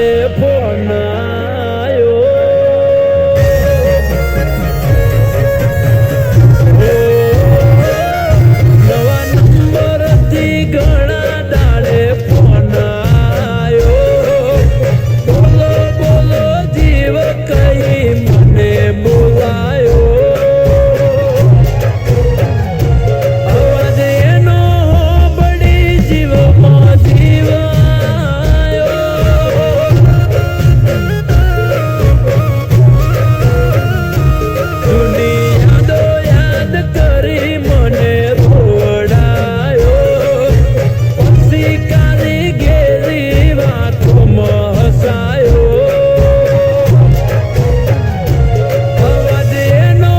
દાડે ફોન આયો નવા નંબરથી ઘણા દાડે ફોન આયો બોલો બોલો જીવ કઈ મને બોલાયો અવાજ એનો બળી જીવમાં જીવાયો જૂની યાદો યાદ કરી મને રોડાયો પછી કાલી ગેલી વાતોમાં હસાયો અવાજ એનો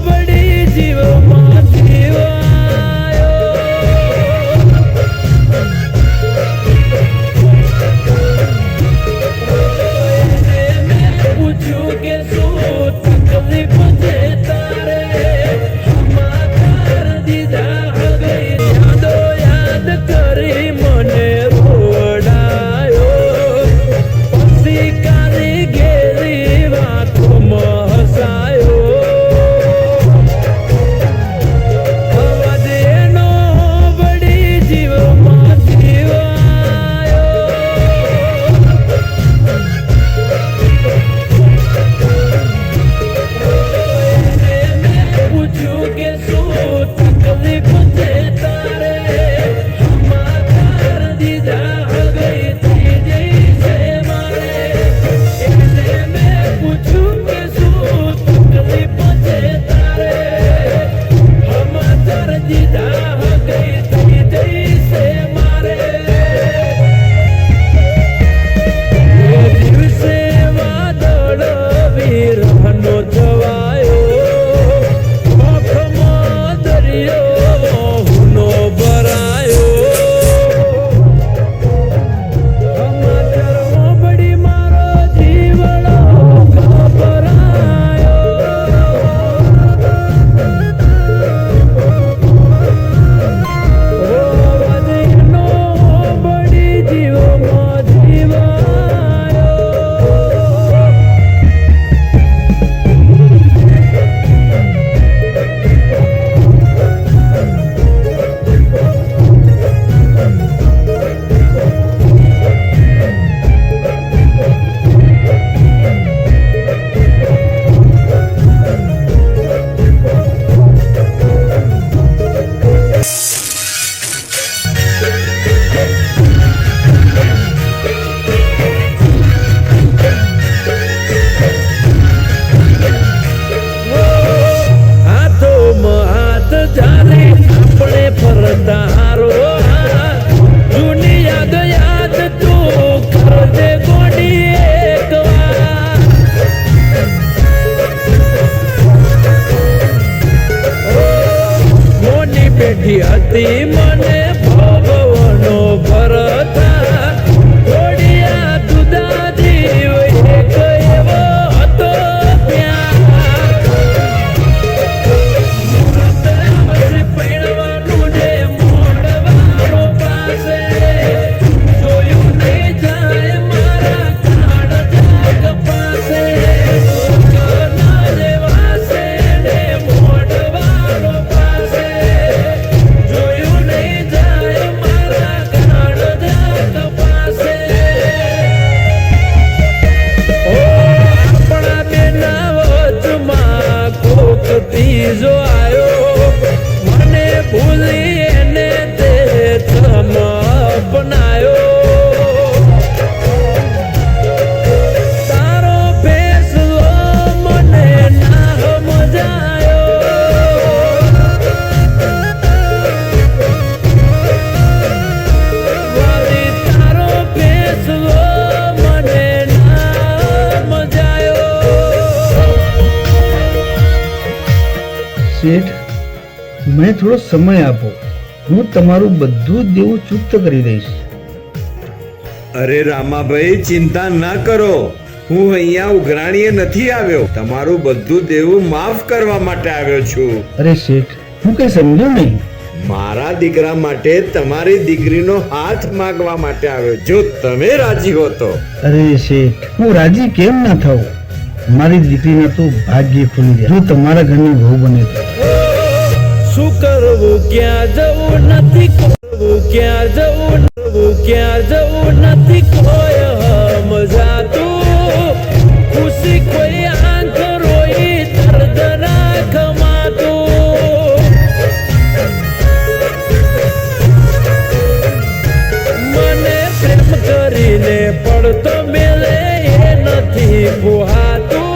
બળી જીવમાં જીવાયો મેં પૂછ્યું કે શું તકલીફ છે તારે સમાચાર દીધા હવે યાદો યાદ કરી મને રોડાયો પછી કાલી ગેલી વાતોમાં હસાયો અવાજ એનો બળી જીવમાં જીવાયો પૂછ્યું કે શું તકલીફ છે તારે સમાચાર દીધા હવે થઈ જઈશે મારે એટલે મેં પૂછ્યું કે શું તકલીફ છે તારે સમાચાર દીધા હવે થઈ જઈશે મારે દિવસે વાદળ વિરહનો છવાયો આંખમાં દરિયો હુનો ભરાયો સમાચારમાં બળી મારો જીવડો ઘબરાયો અવાજ એનો બળી જીવમાં જીવાયો હાથોમાં હાથ જારી આપણે ફરતા હારો હાથ. જૂની યાદ યાદ તું કરજે ગોડી એકવાર. મોની પેઢી હતી મને ભવનો ભરતા ઘોડિયા દુદા જીવ એક એવો હતો પ્યાર પૈણવાનું ને મોડવાનો પાસે જોયું નહીં જાય મારા કાળજાગ પાસે ના રેવાશે ને મોડવાનો પાસે જોયું નહીં જાય મારા કાળજાગ પાસે આપણા બેના વચમાં કોક ત્રીજો આયો મને ભૂલી એને તે થમ અપનાયો તારો ફેસલો મને ના સમજાયો વાલી તારો ફેસલો મને ના સમજાયો. શેઠ, મને થોડો સમય આપો. હું તમારું બધું જ દેવું ચૂકત કરી દઈશ. અરે રામાભાઈ, ચિંતા ના કરો. હું અહીંયા ઉઘરાણીએ નથી આવ્યો, તમારું બધું દેવું માફ કરવા માટે આવ્યો છું. અરે શેઠ, હું કઈ સમજો નહીં. મારા દીકરા માટે તમારી દીકરીનો હાથ માંગવા માટે આવ્યો. જો તમે રાજી હો તો. અરે શેઠ, હું રાજી કેમ ના થાઉં? મારી દીકરીના તો ભાગ્ય ખુલી જાય જો તમારા ઘરની વહુ બને તો. શું કરવું ક્યાં જવું નથી, કરવું ક્યાં જવું, ક્યાં જવું નથી કોઈ સમજાતું. ખુશી કોઈ આંખ રોઈ દર્દ ના ખમાતું. મને પ્રેમ કરીને પડતો મેલે એ નથી પોહાતું.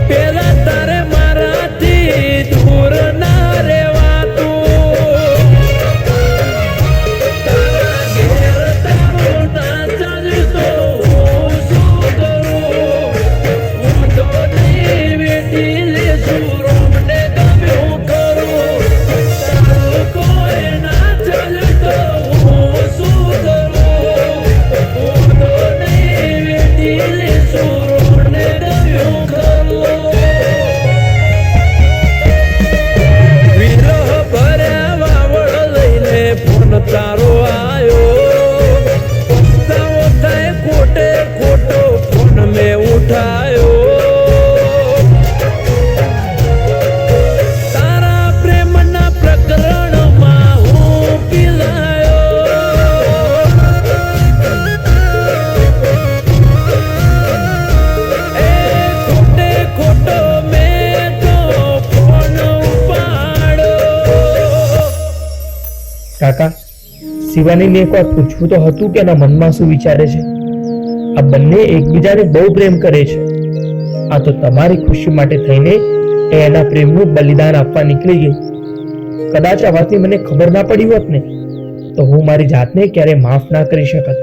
પેલા તારે મારાથી દૂર ના રહેવાતું. તારા ઘેર તારો ના ચાલતો હું શું કરું? હું તો નહીં વેઠી લેશું રોમને ગમ્યું ખરું. તારું કોઈ ના ચાલતો હું શું કરું? હું તો નહીં વેઠી લેશું રોમને ગમ્યું ખરું. વિરહ ભર્યા વાવડ લઈને ફોન તારો આયો. પસ્તાવો થાય ખોટે ખોટો ફોન મેં ઉઠાયો. તારા પ્રેમના પ્રકરણમાં હું પીલાયો. એ ખોટે ખોટો મેં તો ફોન ઉપાડ્યો. કાકા, શિવાનીને એક વાર પૂછવું તો હતું કે એના મનમાં શું વિચારે છે. આ બંને એકબીજાને બહુ પ્રેમ કરે છે. આ તો તમારી ખુશી માટે થઈને એ એના પ્રેમનું બલિદાન આપવા નીકળી ગઈ. કદાચ આ વાતની મને ખબર ના પડી હોત ને તો હું મારી જાતને ક્યારે માફ ના કરી શકત.